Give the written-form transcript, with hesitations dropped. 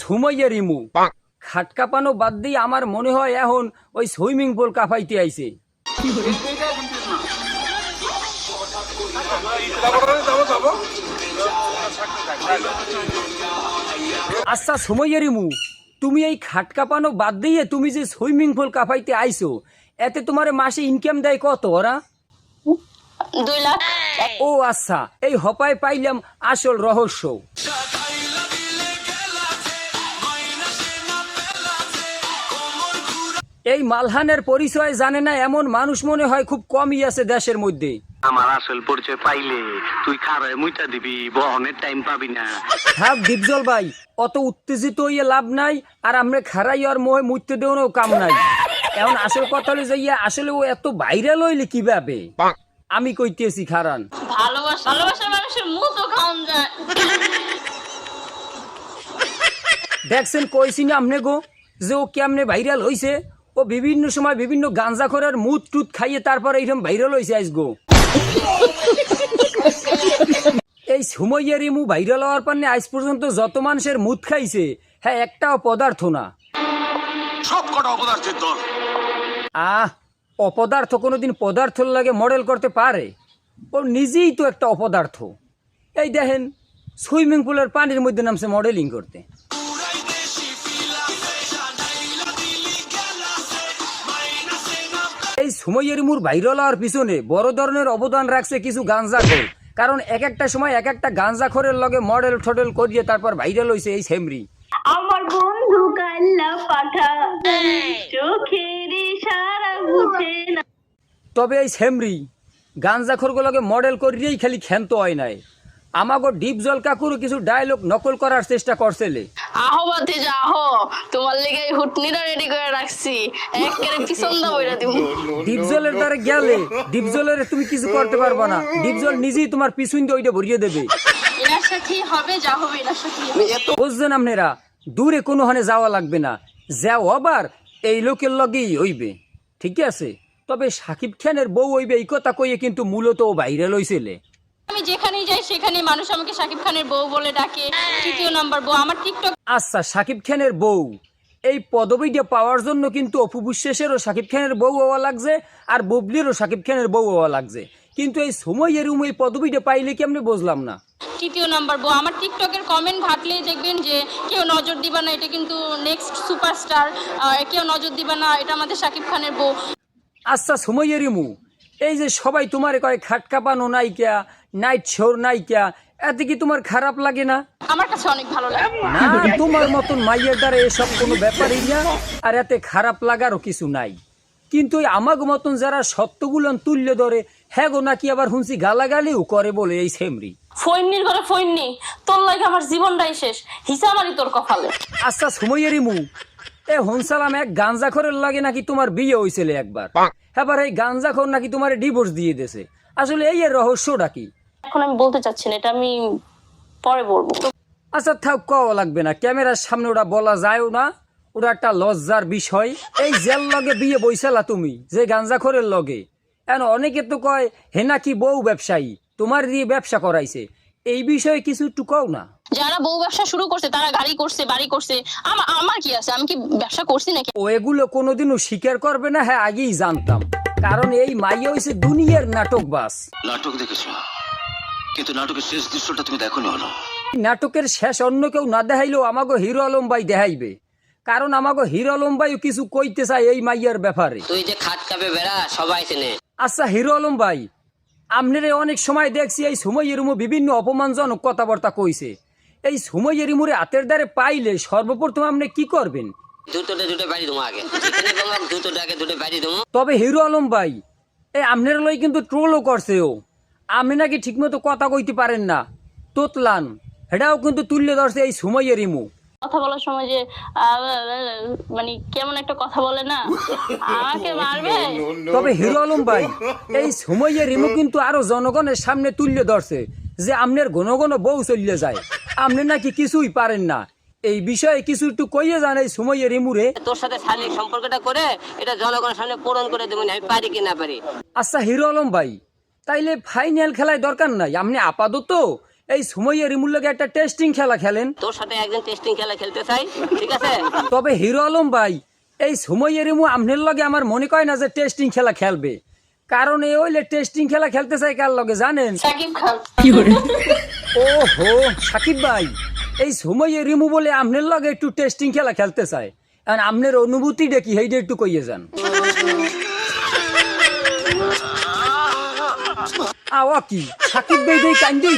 সুমাইয়া রিমু খাট কাঁপানো বাদ দিয়ে আমার মনে হয় এখন ওই সুইমিং পুল কাঁপাইতে আইছে। আচ্ছা সুমাইয়া রিমু, তুমি এই খাট কাঁপানো বাদ দিয়ে তুমি যে সুইমিং পুল কাঁপাইতে আইছো, এতে তোমার মাসে ইনকাম দেয় কত ওরা? 2 লাখ। ও আচ্ছা, এই হপায় পাইলাম আসল রহস্য। এই মালহানের পরিচয় জানে না এমন মানুষ মনে হয় খুব কমই আছে দেশের মধ্যে। আমার আসল পরিচয় পাইলে তুই খারায় মুইটা দিবি, বহনের টাইম পাবি না। থাক দীপজল ভাই, অত উত্তেজিত হইয়া লাভ নাই, আর আমরা খারাই আর মোহে মুইতে দেওয়ারও কাম নাই। এখন আসল কথা হলে যাইয়া আসলে ও এত ভাইরাল হইলে কিভাবে? আমি কইতেছি খারান। ভালোবাসা মানুষের মুখ তো খাওন যায়। দেখছেন কইছি না আমনে গো যে ও কেমনে ভাইরাল হইছে? ও বিভিন্ন সময় বিভিন্ন গাঞ্জাখোরের মুদ টুত খাইয়ে তারপর এইরকম ভাইরাল হইছে আজ গো। এই সুমাইয়া রিমু ভাইরাল হওয়ার পর আজ পর্যন্ত যত মানুষের মুদ খাইছে, হ্যাঁ একটাও পদার্থ না, সব কটা অপদার্থের দল। অপদার্থ কোনোদিন পদার্থ লাগে মডেল করতে পারে? ও নিজেই তো একটা অপদার্থ। এই দেখেন সুইমিং পুলের পানির মধ্যে নামছে মডেলিং করতে। এই সুমাইয়া রিমুর ভাইরাল হওয়ার পিছনে বড় ধরনের অবদান রাখছে কিছু গাঞ্জাখোর, কারণ এক একটা সময় এক একটা গাঞ্জাখোরের লগে মডেল ঠডেল করিয়ে তারপর ভাইরাল হইছে এই সেমরি। আমার বন্ধু কাল্লা পাঠা চোখের ইশারা বুঝে না। তবে এই সেমরি গাঞ্জাখোরগুলোকে মডেল করিয়েই খালি ক্ষান্ত হয় নাই, আমাগো ডিপজল কাকুরও কিছু ডায়লগ নকল করার চেষ্টা করছেলে। আহো বাতে যা আহো, তোমার লেগে হুটনিটা রেডি করে রাখছি, একেবারে পিছন দা বইরা দিব। ডিপজলের দ্বারা গেলে ডিপজলের তুমি কিছু করতে পারবে না, ডিপজল নিজেই তোমার পিছন দিয়ে ওইটা ভরিয়ে দেবে। এনার সাথে হবে যা হবে এনার সাথে। বুঝছেন আপনারা, দূরে কোনো হানে যাওয়া লাগবে না, যাও আবার এই লোকের লগেই হইবে, ঠিক আছে? তবে সাকিব খানের বউ হইবে এই কথা কইয়ে কিন্তু মূলত ও ভাইরাল হইছিলে। আমি যেখানেই যাই সেখানে মানুষ আমাকে সাকিব খানের বউ বলে ডাকে, তৃতীয় নাম্বার বউ। আমার টিকটক আচ্ছা সাকিব খানের বউ, এই পদবিটা পাওয়ার জন্য কিন্তু অপু বিশ্বাসেরও সাকিব খানের বউ হওয়া লাগছে, আর বুবলিরও সাকিব খানের বউ হওয়া লাগছে, কিন্তু এই সুমাইয়া রিমু এই পদবিটা পাইলে কি আমি বুঝলাম না। তৃতীয় নাম্বার বউ। আমার টিকটকের কমেন্ট ঘাটলেই দেখবেন যে কেউ নজর দিবা না, এটা কিন্তু নেক্সট সুপারস্টার, কেউ নজর দিবা না, এটা আমাদের সাকিব খানের বউ। আচ্ছা সুমাইয়া রিমু, এই যে সবাই তোমারে কয় খাট কাঁপানো নায়িকা, নাইট শোর নায়িকা, এতে কি তোমার খারাপ লাগে না? আমার কাছে অনেক ভালো লাগে। না, তোমার মতন মাইয়ের দ্বারা এসব কোনো ব্যাপারই না, আর এতে খারাপ লাগারও কিছু নাই। কিন্তু ওই আমাগো মতন যারা সত্যগুলো তুললে ধরে, হ্যাঁ গো নাকি আবার হুঁচি গালাগালিও করে বলে এই সেমরি। ফৈন্নির ঘরে ফৈন্নি, তোর লাগে আমার জীবনটাই শেষ, হিসামারি তোর কপালে। আচ্ছা সুমাইয়া রিমু, এ হুনসালাম এক গাঞ্জাখোরের লাগে নাকি তোমার বিয়ে হয়েছিল একবার, এবার এই গাঞ্জাখোর নাকি তোমার ডিভোর্স দিয়ে দিয়েছে, আসলে এই এর রহস্যটা কি? এখন আমি বলতে চাচ্ছি না, এটা আমি পরে বলবো। আচ্ছা থাক, কওয়া লাগবে না, ক্যামেরার সামনে ওটা বলা যায়ও না, ওটা একটা লজ্জার বিষয়। এই জেল লগে বিয়ে বইসালা তুমি যে গাঞ্জাখোরের লগে, এখন অনেকে তো কয় হে নাকি বউ ব্যবসায়ী, তোমার দিয়ে ব্যবসা করাইছে, এই বিষয়ে কিছু একটু কও না। যারা বউ ব্যবসা শুরু করছে তারা গাড়ি করছে, বাড়ি করছে, আমার কি আছে? আমি কি ব্যবসা করছি নাকি? ও এগুলো কোনোদিনও স্বীকার করবে না, হ্যাঁ আগেই জানতাম, কারণ এই মাইয়া হইছে দুনিয়ার নাটক বাস। নাটক দেখেছো, কিন্তু নাটকের শেষ দৃশ্যটা তুমি দেখোনি হলো। নাটকের শেষ অন্য কেউ না দেখাইলেও আমাগো হিরো আলম ভাই দেখাইবে, কারণ আমাগো হিরো আলম ভাইও কিছু কইতে চায় এই মাইয়ার ব্যাপারে। তুই যে খাট কাপে বেড়া সবাই চেনে। আচ্ছা হিরো আলম ভাই, আপনারে অনেক সময় দেখছি এই সুমাইয়া রিমু বিভিন্ন অপমানজনক কথাবার্তা কইছে, এই সুমাইয়া রিমুরে হাতের দ্বারে পাইলে সর্বপ্রথম আপনি কি করবেন? দুটো বাড়ি দেবো আগে, দুটো বাড়ি দেবো। তবে হিরো আলম ভাই, এই আপনার লই কিন্তু ট্রোলও করছে ও, আপনি নাকি ঠিকমতো কথা কইতে পারেন না, তোতলান, এটাও কিন্তু তুললে ধরছে এই সুমাইয়া রিমু। কথা বলার সময় যে মানে কেমন একটা কথা বলে না, আমাকে মারবে। তবে হিরো আলম ভাই, এই সুমাইয়া রিমু কিন্তু আরো জনগণের সামনে তুললে ধরছে যে আপনার ঘন ঘন বউ চললে যায়, আপনি নাকি কিছুই পারেন না, এই বিষয়ে কিছু একটু কইয়ে যান এই সুমাইয়া রিমুরে। তোর সাথে শারীরিক সম্পর্কটা করে এটা জনগণের সামনে পূরণ করে দেবো, আমি পারি কি না পারি। আচ্ছা হিরো আলম ভাই, তাইলে ফাইনাল খেলায় দরকার নাই, আপনি আপাতত এই সময় রিমুর লগে একটা টেস্টিং খেলা খেলেন। তোর সাথে একজন টেস্টিং খেলা খেলতে চাই, ঠিক আছে? তবে হিরো আলম ভাই, এই সময় রিমু আমনের লগে আমার মনে কয় না যে টেস্টিং খেলা খেলবে, কারণ এই হইলে টেস্টিং খেলা খেলতে চাই কার লগে জানেন? সাকিব খান। ও হো সাকিব ভাই, এই সময় রিমু বলে আমনের লগে একটু টেস্টিং খেলা খেলতে চায়, আর আমনের অনুভূতিটা কি সেইটা একটু কইয়ে যান। আওয়া কি সাকিব ভাই কান্দেই